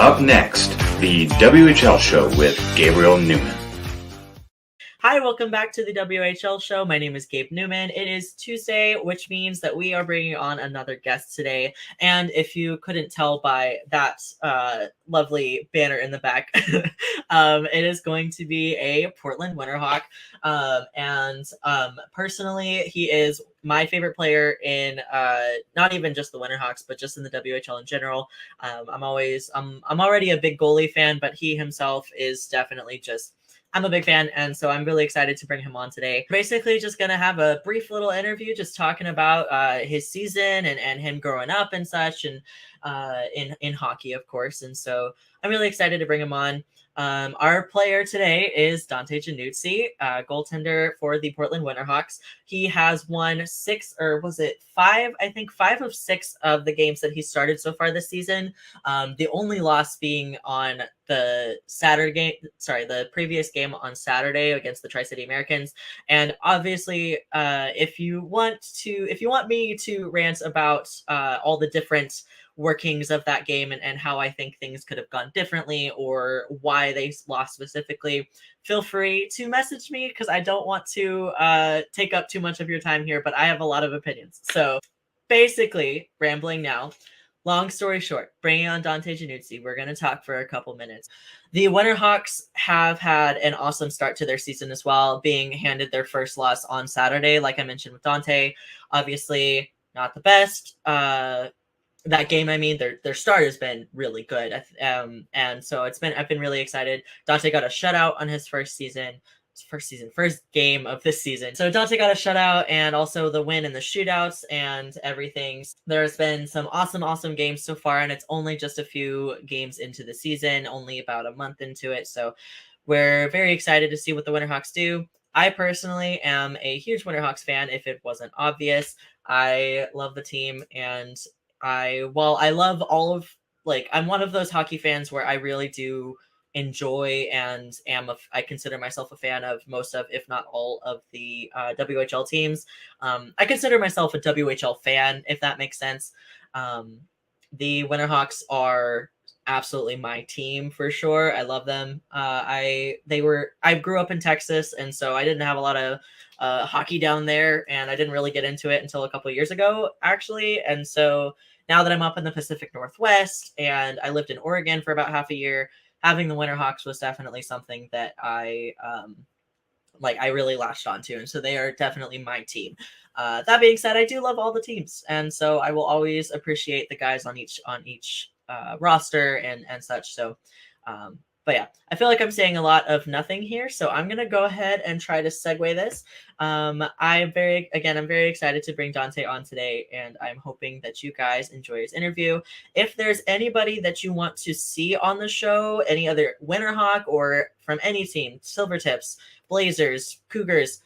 Up next, the WHL Show with Gabriel Neumann. Hi, welcome back to the WHL Show. My name is Gabe Neumann. It is Tuesday, which means that we are bringing on another guest today. And if you couldn't tell by that lovely banner in the back, it is going to be a Portland Winterhawk. Personally, he is my favorite player in not even just the Winterhawks, but just in the WHL in general. I'm already a big goalie fan, but he himself is definitely I'm a big fan, and so I'm really excited to bring him on today. Basically, just going to have a brief little interview just talking about his season and him growing up and such, and in hockey, of course. And so I'm really excited to bring him on. Our player today is Dante Giannuzzi, goaltender for the Portland Winterhawks. He has won five of 6 of the games that he started so far this season. The only loss being on the previous game on Saturday against the Tri-City Americans. And obviously, if you want me to rant about all the different workings of that game and how I think things could have gone differently or why they lost specifically, feel free to message me because I don't want to take up too much of your time here, but I have a lot of opinions. So basically, rambling now. Long story short, bringing on Dante Giannuzzi, we're going to talk for a couple minutes. The Winterhawks have had an awesome start to their season as well, being handed their first loss on Saturday, like I mentioned with Dante. Obviously, not the best. That game, their start has been really good. And so I've been really excited. Dante got a shutout on his first game of this season. So Dante got a shutout and also the win in the shootouts and everything. There's been some awesome games so far, and it's only just a few games into the season, only about a month into it. So we're very excited to see what the Winterhawks do. I personally am a huge Winterhawks fan, if it wasn't obvious. I love the team, and I'm one of those hockey fans where I really do enjoy and I consider myself a fan of most of, if not all of the WHL teams. I consider myself a WHL fan, if that makes sense. The Winterhawks are absolutely my team for sure. I love them. I grew up in Texas, and so I didn't have a lot of hockey down there, and I didn't really get into it until a couple of years ago, actually. And so now that I'm up in the Pacific Northwest and I lived in Oregon for about half a year, having the Winterhawks was definitely something that I really latched onto. And so they are definitely my team. That being said, I do love all the teams. And so I will always appreciate the guys on each roster and such. So, but yeah, I feel like I'm saying a lot of nothing here, so I'm going to go ahead and try to segue this. I'm very excited to bring Dante on today, and I'm hoping that you guys enjoy his interview. If there's anybody that you want to see on the show, any other Winterhawk or from any team, Silvertips, Blazers, Cougars,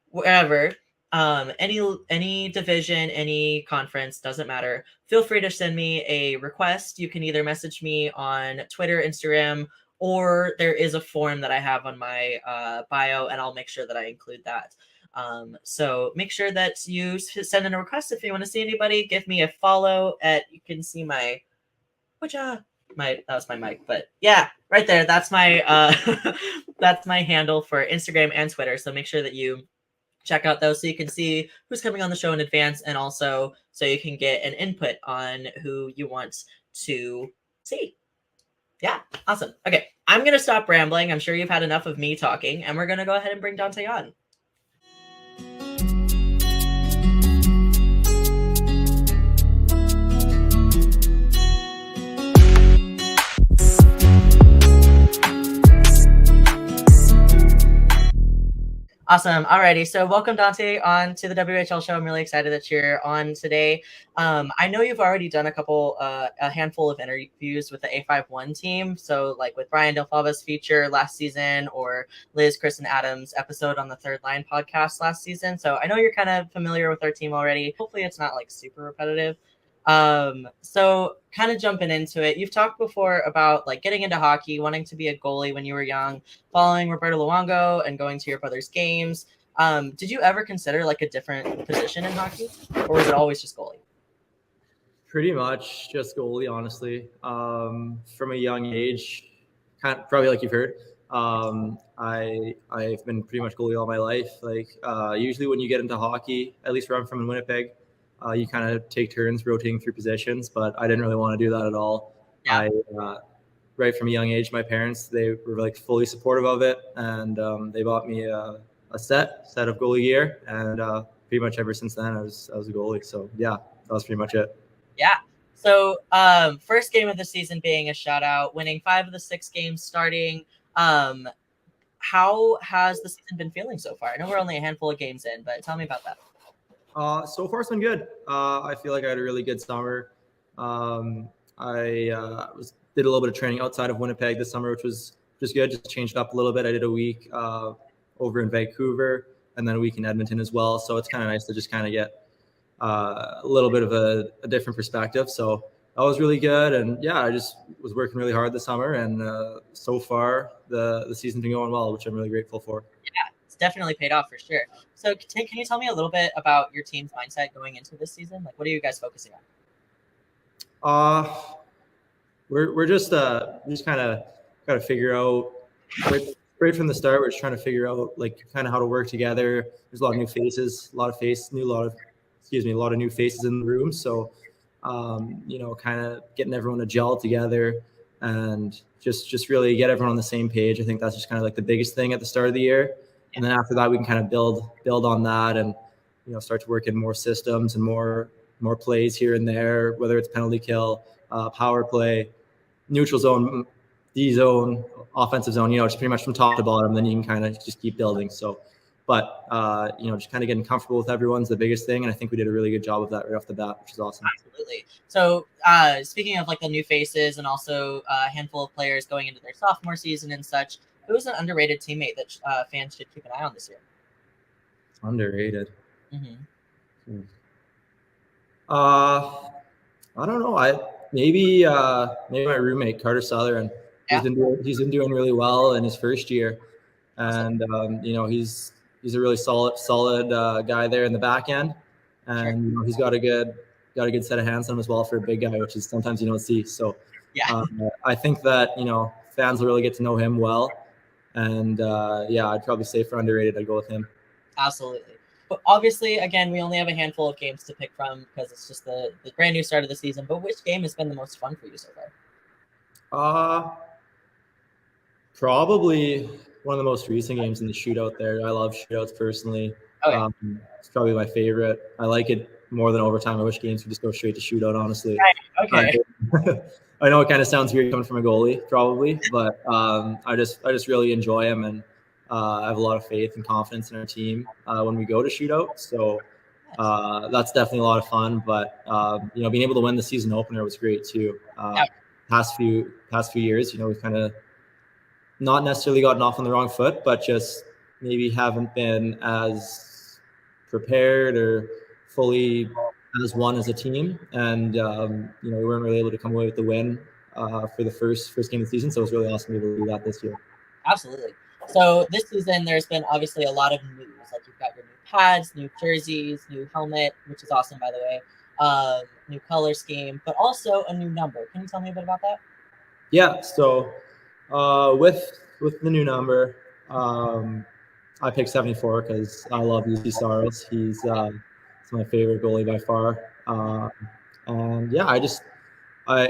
wherever, any division, any conference, doesn't matter, feel free to send me a request. You can either message me on Twitter, Instagram, or there is a form that I have on my bio, and I'll make sure that I include that. So make sure that you send in a request if you want to see anybody. Give me a follow you can see that was my mic, but yeah, right there. That's my that's my handle for Instagram and Twitter. So make sure that you check out those so you can see who's coming on the show in advance, and also so you can get an input on who you want to see. Yeah, awesome. Okay, I'm going to stop rambling. I'm sure you've had enough of me talking, and we're going to go ahead and bring Dante on. Awesome. Alrighty. So welcome, Dante, on to the WHL show. I'm really excited that you're on today. I know you've already done a handful of interviews with the A51 team. So like with Brian Delfava's feature last season, or Liz, Chris, and Adam's episode on the Third Line podcast last season. So I know you're kind of familiar with our team already. Hopefully it's not like super repetitive. So kind of jumping into it, you've talked before about like getting into hockey, wanting to be a goalie when you were young, following Roberto Luongo and going to your brother's games. Did you ever consider like a different position in hockey, or was it always just goalie? Pretty much just goalie, honestly. From a young age, probably like you've heard. I've been pretty much goalie all my life. Like usually when you get into hockey, at least where I'm from in Winnipeg, you kind of take turns rotating through positions. But I didn't really want to do that at all. Yeah. Right from a young age, my parents, they were like fully supportive of it, and they bought me a set of goalie gear, and pretty much ever since then I was a goalie. So yeah, that was pretty much it. Yeah. So first game of the season being a shutout, winning 5 of the 6 games starting. How has the season been feeling so far? I know we're only a handful of games in, but tell me about that. So far it's been good. I feel like I had a really good summer. I did a little bit of training outside of Winnipeg this summer, which was just good. Just changed up a little bit. I did a week over in Vancouver and then a week in Edmonton as well. So it's kind of nice to just kind of get a little bit of a different perspective. So that was really good. And yeah, I just was working really hard this summer. And so far the season's been going well, which I'm really grateful for. Yeah, it's definitely paid off for sure. So can you tell me a little bit about your team's mindset going into this season? Like, what are you guys focusing on? We're just kind of got to figure out right from the start. We're just trying to figure out like kind of how to work together. There's a lot of new faces, a lot of new faces in the room. So, kind of getting everyone to gel together and just really get everyone on the same page. I think that's just kind of like the biggest thing at the start of the year. And then after that, we can kind of build on that and, start to work in more systems and more plays here and there, whether it's penalty kill, power play, neutral zone, D zone, offensive zone, just pretty much from top to bottom. Then you can kind of just keep building. So, but, just kind of getting comfortable with everyone's the biggest thing. And I think we did a really good job of that right off the bat, which is awesome. Absolutely. So speaking of like the new faces and also a handful of players going into their sophomore season and such, who's an underrated teammate that fans should keep an eye on this year? Underrated. Mm-hmm. I don't know. Maybe my roommate Carter Sutherland. He's been doing really well in his first year, and he's a really solid guy there in the back end, and he's got a good set of hands on him as well for a big guy, which is sometimes you don't see. So I think that fans will really get to know him well, and I'd probably say for underrated I'd go with him. Absolutely. But obviously, again, we only have a handful of games to pick from because it's just the brand new start of the season. But which game has been the most fun for you so far? Probably one of the most recent games in the shootout there. I love shootouts personally. Okay. It's probably my favorite. I like it more than overtime. I wish games would just go straight to shootout, honestly. Okay. I know it kind of sounds weird coming from a goalie, probably, but I just really enjoy them, and I have a lot of faith and confidence in our team when we go to shootout. So that's definitely a lot of fun. But being able to win the season opener was great too. Past few years, we've kind of not necessarily gotten off on the wrong foot, but just maybe haven't been as prepared or fully as one as a team. And we weren't really able to come away with the win for the first game of the season. So it was really awesome to be able to do that this year. Absolutely. So this season, there's been obviously a lot of news. Like you've got your new pads, new jerseys, new helmet, which is awesome, by the way, new color scheme, but also a new number. Can you tell me a bit about that? Yeah. So with the new number, I picked 74 because I love UC Saros. He's my favorite goalie by far. And yeah,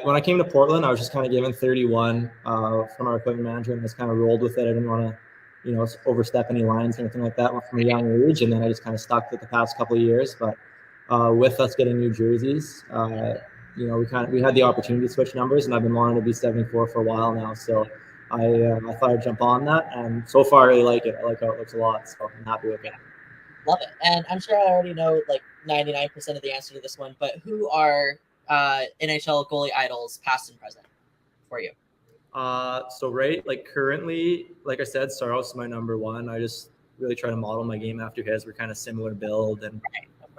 when I came to Portland, I was just kind of given 31 from our equipment manager, and I just kind of rolled with it. I didn't want to, overstep any lines or anything like that from a young age. And then I just kind of stuck with the past couple of years. But with us getting new jerseys, we had the opportunity to switch numbers, and I've been wanting to be 74 for a while now. So I thought I'd jump on that, and so far I really like it. I like how it looks a lot, so I'm happy with it. Love it. And I'm sure I already know like 99% of the answer to this one, but who are NHL goalie idols, past and present, for you? So currently, like I said, Saros is my number one. I just really try to model my game after his. We're kind of similar build and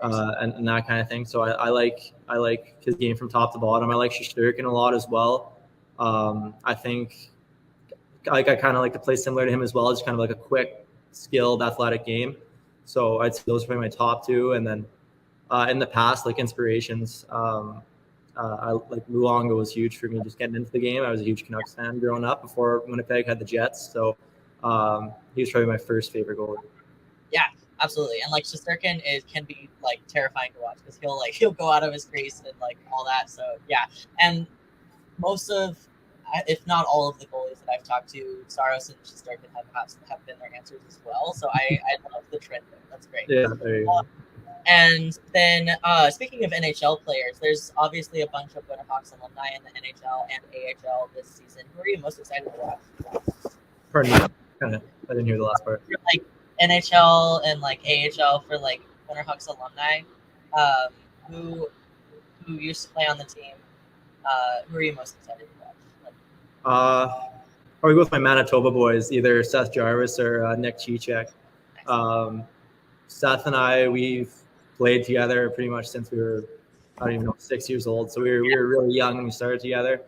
that kind of thing. So I like his game from top to bottom. I like Shesterkin a lot as well. I think I kind of like to play similar to him as well. It's kind of like a quick, skilled, athletic game. So I'd say those are probably my top two. And then in the past, like inspirations, I like Luongo was huge for me just getting into the game. I was a huge Canucks fan growing up before Winnipeg had the Jets. So he was probably my first favorite goalie. Yeah, absolutely. And like Shesterkin can be like terrifying to watch because he'll go out of his crease and like all that. So yeah, and most of, if not all of the goalies that I've talked to, Saros and Shesterkin have been their answers as well. So I love the trend there. That's great. Yeah, there you go. And then speaking of NHL players, there's obviously a bunch of Winterhawks alumni in the NHL and AHL this season. Who are you most excited to watch? Pardon me. I didn't hear the last part. For, like NHL and like AHL for like Winterhawks alumni, who used to play on the team. Who are you most excited to watch? Probably with my Manitoba boys, either Seth Jarvis or Nick Cicek. Seth and I, we've played together pretty much since we were, I don't even know, 6 years old. So we were really young when we started together,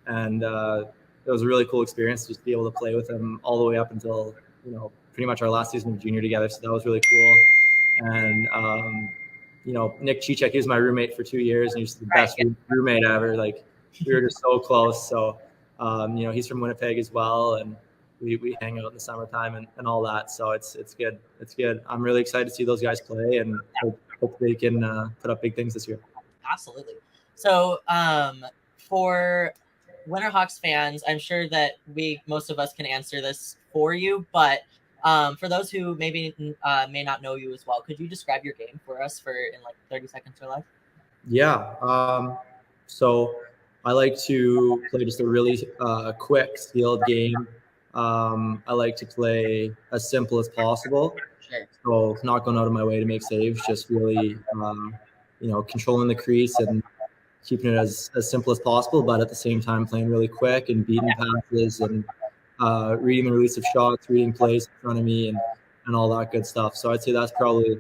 and it was a really cool experience just to be able to play with him all the way up until pretty much our last season of junior together. So that was really cool. And Nick Cicek, he was my roommate for 2 years, and he's the best roommate ever. Like we were just so close. So he's from Winnipeg as well, and we hang out in the summertime and all that. So it's good. It's good. I'm really excited to see those guys play, and hope they can put up big things this year. Absolutely. So for Winterhawks fans, I'm sure that most of us can answer this for you, but for those who maybe may not know you as well, could you describe your game for us in like 30 seconds or less? Yeah. So I like to play just a really quick, skilled game. I like to play as simple as possible. Sure. So not going out of my way to make saves, just really, controlling the crease and keeping it as simple as possible, but at the same time playing really quick and beating passes and reading the release of shots, reading plays in front of me and all that good stuff. So I'd say that's probably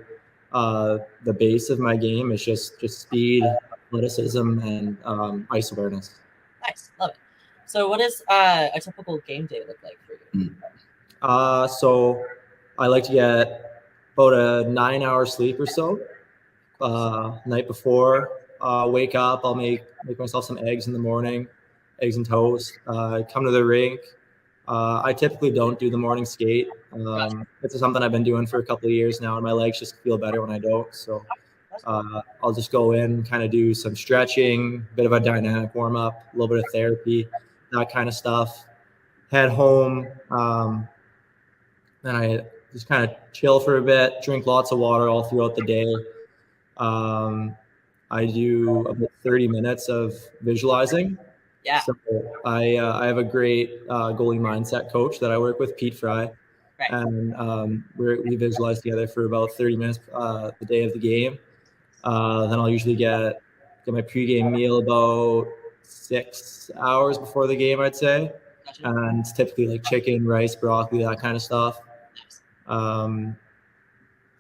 the base of my game is just speed, athleticism, and ice awareness. Nice. Love it. So what does a typical game day look like for you? So I like to get about a 9-hour sleep or so. Night before, wake up, I'll make myself some eggs in the morning, eggs and toast. Come to the rink. I typically don't do the morning skate. It's something I've been doing for a couple of years now, and my legs just feel better when I don't. So I'll just go in, kind of do some stretching, a bit of a dynamic warm up, a little bit of therapy, that kind of stuff. Head home, then I just kind of chill for a bit, drink lots of water all throughout the day. I do about 30 minutes of visualizing. Yeah. So I have a great goalie mindset coach that I work with, Pete Fry. Right. And we visualize together for about 30 minutes the day of the game. Then I'll usually get my pregame meal about 6 hours before the game, I'd say. Gotcha. And it's typically like chicken, rice, broccoli, that kind of stuff. Nice.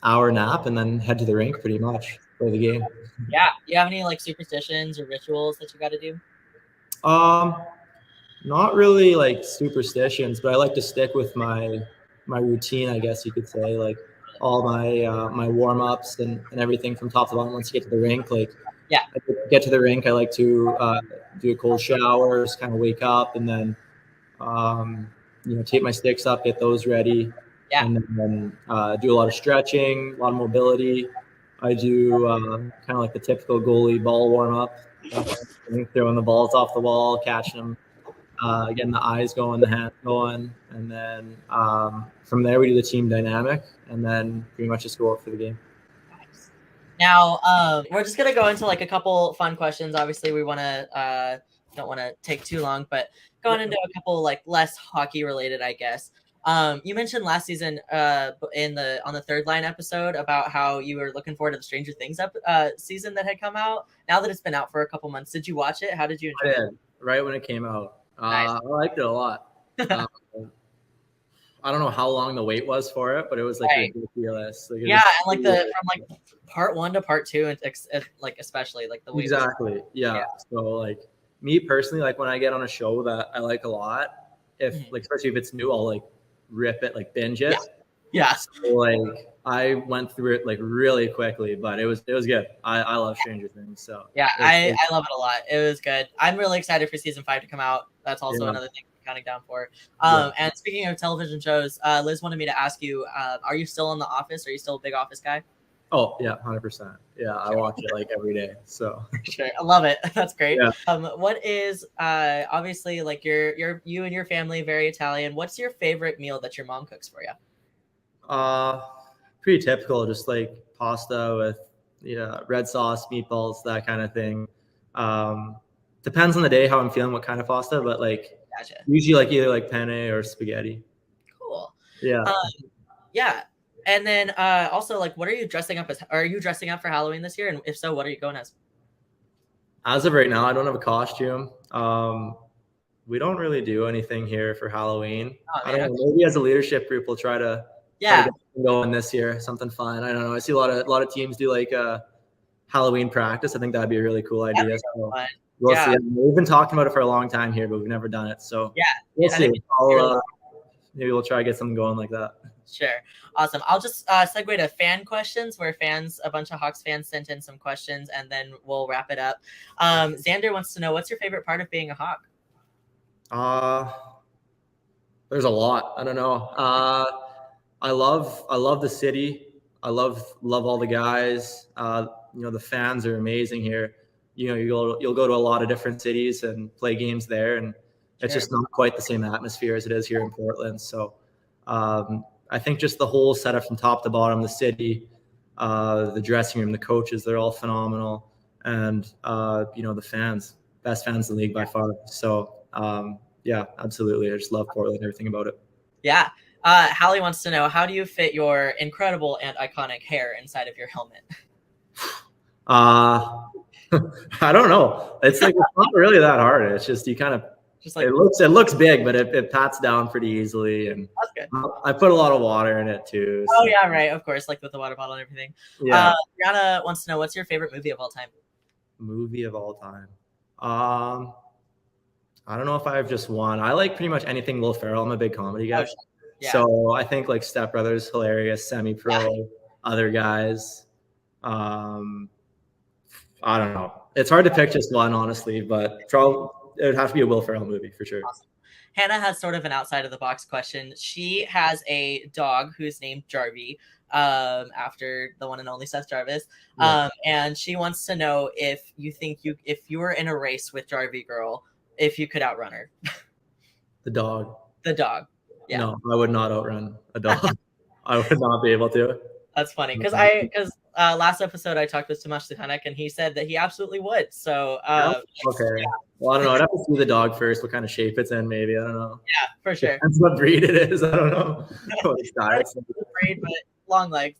Hour nap, and then head to the rink pretty much for the game. Yeah. Do you have any like superstitions or rituals that you got to do? Not really like superstitions, but I like to stick with my routine, I guess you could say, like all my warm-ups and everything from top to bottom once you get to the rink. Like, yeah, I get to the rink, I like to do a cold shower, just kind of wake up, and then tape my sticks up, get those ready. Yeah. And then do a lot of stretching, a lot of mobility. I do kind of like the typical goalie ball warm-up, throwing the balls off the wall, catching them, getting the eyes going, the hands going. And then from there, we do the team dynamic, and then pretty much just go out for the game. Nice. Now, we're just going to go into like a couple fun questions. Obviously, we want to don't want to take too long, but going into a couple like less hockey related, I guess. You mentioned last season on the Third Line episode about how you were looking forward to the Stranger Things season that had come out. Now that it's been out for a couple months, did you watch it? How did you enjoy it? Right when it came out. Nice. I liked it a lot. I don't know how long the wait was for it, but it was like ridiculous. Like, and like from like part 1 to part 2, and like especially like the wait. Exactly. Yeah. So like me personally, like when I get on a show that I like a lot, if like especially if it's new, I'll like rip it, like binge it. Yeah. So like I went through it like really quickly, but it was good. I love Stranger Things, so yeah, I love it a lot. It was good. I'm really excited for season 5 to come out. That's also another thing I'm counting down for. And speaking of television shows, Liz wanted me to ask you, are you still in The Office? Are you still a big Office guy? Oh yeah, 100%. Yeah, I watch it like every day. So sure, I love it. That's great. Yeah. What is obviously like you and your family very Italian? What's your favorite meal that your mom cooks for you? Pretty typical, just like pasta with red sauce, meatballs, that kind of thing. Depends on the day how I'm feeling, what kind of pasta, but like Gotcha. usually like either like penne or spaghetti. Cool. Yeah. Yeah. And then also, like, what are you dressing up as? Are you dressing up for Halloween this year? And if so, what are you going as? As of right now, I don't have a costume. We don't really do anything here for Halloween. I don't know. Maybe as a leadership group, we'll try to get going this year. Something fun. I don't know. I see a lot of teams do like a Halloween practice. I think that'd be a really cool idea. So we'll see. We've been talking about it for a long time here, but we've never done it. So we'll see. Maybe we'll try to get something going like that. Sure. Awesome. I'll just segue to fan questions where a bunch of Hawks fans sent in some questions, and then we'll wrap it up. Xander wants to know, what's your favorite part of being a Hawk? There's a lot. I don't know. I love the city. I love all the guys. The fans are amazing here. You'll go to a lot of different cities and play games there, and it's just not quite the same atmosphere as it is here in Portland. So I think just the whole setup from top to bottom, the city, the dressing room, the coaches, they're all phenomenal. And, the fans, best fans in the league by far. So, yeah, absolutely. I just love Portland, everything about it. Yeah. Hallie wants to know, how do you fit your incredible and iconic hair inside of your helmet? I don't know. It's like, it's not really that hard. It's just, you kind of, it looks big, but it pats down pretty easily. And that's good. I put a lot of water in it too. So. Oh yeah, right. Of course, like with the water bottle and everything. Yeah. Brianna wants to know, what's your favorite movie of all time? Movie of all time. I don't know if I have just one. I like pretty much anything Will Ferrell. I'm a big comedy guy. Yeah. So I think like Step Brothers, hilarious, Semi-Pro, other guys. I don't know. It's hard to pick just one, honestly, but probably it would have to be a Will Ferrell movie for sure. Awesome. Hannah has sort of an outside of the box question. She has a dog who's named Jarvie, after the one and only Seth Jarvis. And she wants to know if you think if you were in a race with Jarvie girl, if you could outrun her. The dog. The dog. Yeah. No, I would not outrun a dog. I would not be able to. That's funny because last episode I talked with Tomasz Stefanek and he said that he absolutely would. So okay. Well, I don't know. I'd have to see the dog first, what kind of shape it's in, maybe. I don't know. Yeah, for sure. Depends what breed it is. I don't know. Breed, but long legs.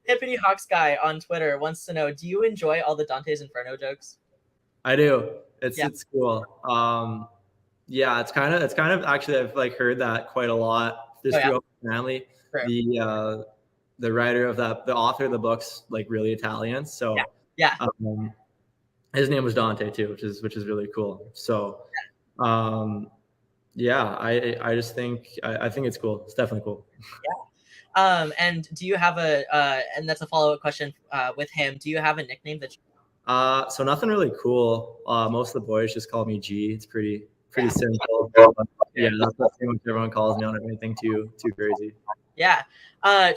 Hippity Hawks guy on Twitter wants to know, do you enjoy all the Dante's Inferno jokes? I do. It's cool. Yeah, it's kind of actually, I've like heard that quite a lot just throughout my family. Right. The writer of that, the author of the book's like really Italian. So his name was Dante too, which is really cool. So yeah, I just think I think it's cool. It's definitely cool. Yeah. And do you have and that's a follow-up question with him. Do you have a nickname that you so nothing really cool. Most of the boys just call me G. It's pretty simple. Yeah, that's pretty much everyone calls me. I don't have anything too crazy. Yeah.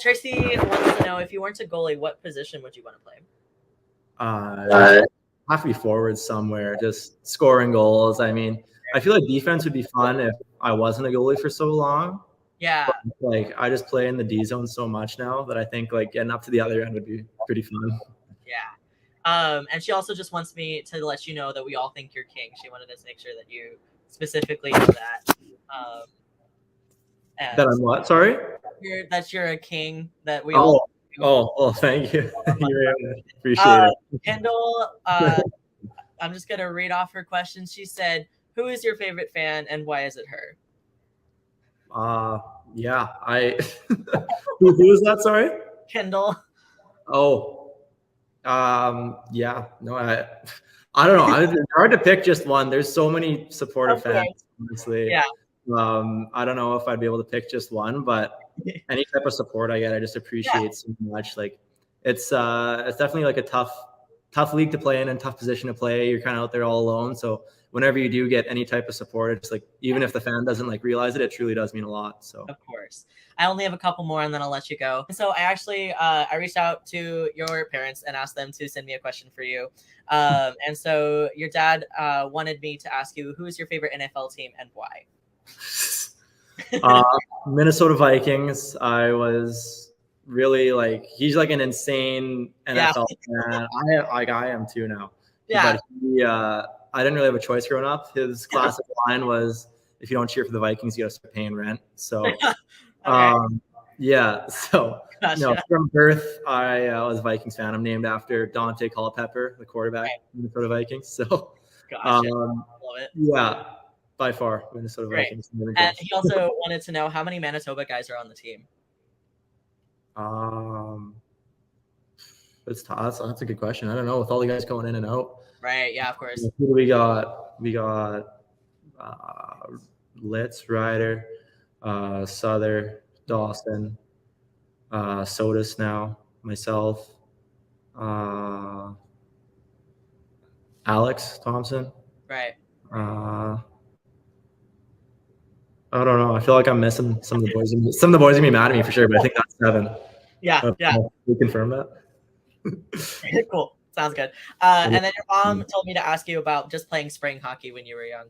Tracy wants to know, if you weren't a goalie, what position would you want to play? Have to be forward somewhere, just scoring goals. I mean, I feel like defense would be fun if I wasn't a goalie for so long. Yeah. But, like, I just play in the D zone so much now that I think like getting up to the other end would be pretty fun. Yeah. And she also just wants me to let you know that we all think you're king. She wanted us to make sure that you specifically know that. That I'm what? Sorry? That you're a king. That we all. Oh, thank you. Appreciate it. Kendall, I'm just gonna read off her question. She said, "Who is your favorite fan, and why is it her?" Yeah, who is that? Sorry, Kendall. Oh, yeah. No, I don't know. It's hard to pick just one. There's so many supportive fans, honestly. Yeah. I don't know if I'd be able to pick just one, but any type of support I get, I just appreciate so much. Like it's definitely like a tough league to play in and tough position to play. You're kind of out there all alone. So whenever you do get any type of support, it's like, even if the fan doesn't like realize it, it truly does mean a lot. So of course. I only have a couple more and then I'll let you go. So I actually, I reached out to your parents and asked them to send me a question for you. And so your dad wanted me to ask you, who is your favorite NFL team and why? Minnesota Vikings. I was really like, he's like an insane NFL fan. I am too now. Yeah. But I didn't really have a choice growing up. His classic line was, if you don't cheer for the Vikings, you got to start paying rent. So, yeah. So, no, from birth, I was a Vikings fan. I'm named after Dante Giannuzzi, the quarterback of the Minnesota Vikings. So, love it. Yeah, by far, Minnesota Vikings. And he also wanted to know how many Manitoba guys are on the team. That's a good question. I don't know, with all the guys going in and out. Right. Yeah, of course. Who do we got? We got Litz, Ryder, Souther, Dawson, Sodas now, myself, Alex Thompson. Right. I don't know. I feel like I'm missing some of the boys. Some of the boys are gonna be mad at me for sure, but I think that's 7. Yeah. We confirm that. Cool. Sounds good. And then your mom told me to ask you about just playing spring hockey when you were young.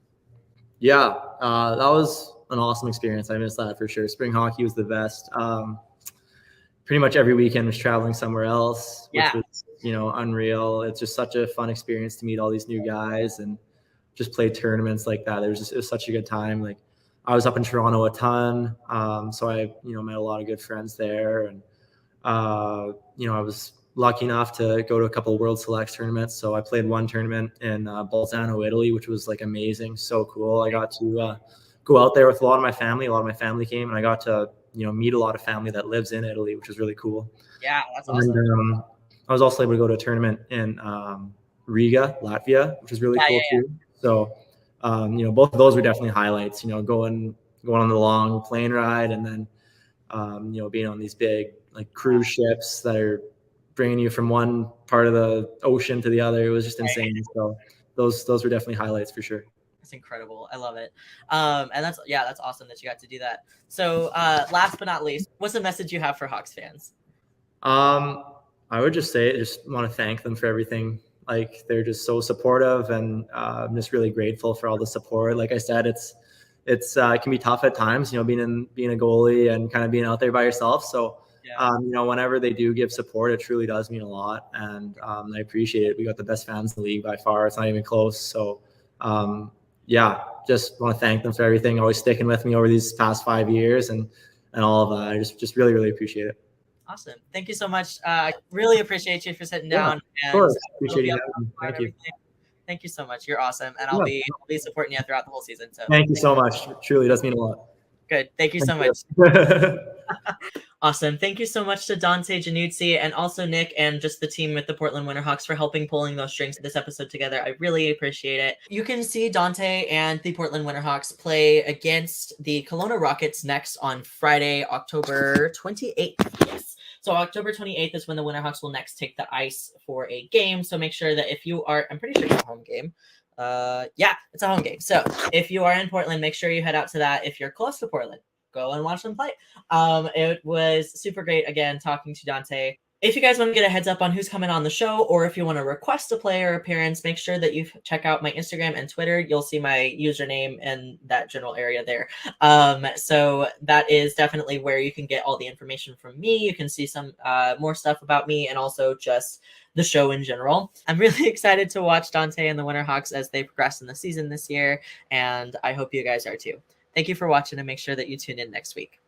Yeah, that was an awesome experience. I miss that for sure. Spring hockey was the best. Pretty much every weekend was traveling somewhere else, which was, unreal. It's just such a fun experience to meet all these new guys and just play tournaments like that. It was such a good time. Like, I was up in Toronto a ton, so I met a lot of good friends there, and I was lucky enough to go to a couple of World Selects tournaments. So I played one tournament in Bolzano, Italy, which was like amazing, so cool. I got to go out there with a lot of my family. A lot of my family came, and I got to meet a lot of family that lives in Italy, which was really cool. Yeah, that's awesome. And I was also able to go to a tournament in Riga, Latvia, which was really cool too. So both of those were definitely highlights. Going on the long plane ride, and then being on these big like cruise ships that are bringing you from one part of the ocean to the other. It was just insane. So those were definitely highlights for sure. That's incredible. I love it. And that's awesome that you got to do that. So last but not least, what's the message you have for Hawks fans? I would just want to thank them for everything. Like, they're just so supportive, and I'm just really grateful for all the support. Like I said, it can be tough at times, being a goalie and kind of being out there by yourself. So, whenever they do give support, it truly does mean a lot. And I appreciate it. We got the best fans in the league by far. It's not even close. So, just want to thank them for everything, always sticking with me over these past 5 years and all of that. I just really, really appreciate it. Awesome. Thank you so much. Really appreciate you for sitting down. Of course. Appreciate it. Thank you. Thank you so much. You're awesome. And I'll be supporting you throughout the whole season. So thank you so much. It truly does mean a lot. Good. Thank you so much. Awesome. Thank you so much to Dante Giannuzzi and also Nick and just the team with the Portland Winterhawks for helping pulling those strings this episode together. I really appreciate it. You can see Dante and the Portland Winterhawks play against the Kelowna Rockets next on Friday, October 28th. Yes. So October 28th is when the Winterhawks will next take the ice for a game. So make sure that if you are, I'm pretty sure it's a home game. It's a home game. So if you are in Portland, make sure you head out to that. If you're close to Portland, go and watch them play. It was super great, again, talking to Dante. If you guys want to get a heads up on who's coming on the show, or if you want to request a player appearance, make sure that you check out my Instagram and Twitter. You'll see my username in that general area there. So that is definitely where you can get all the information from me. You can see some more stuff about me and also just the show in general. I'm really excited to watch Dante and the Winterhawks as they progress in the season this year, and I hope you guys are too. Thank you for watching, and make sure that you tune in next week.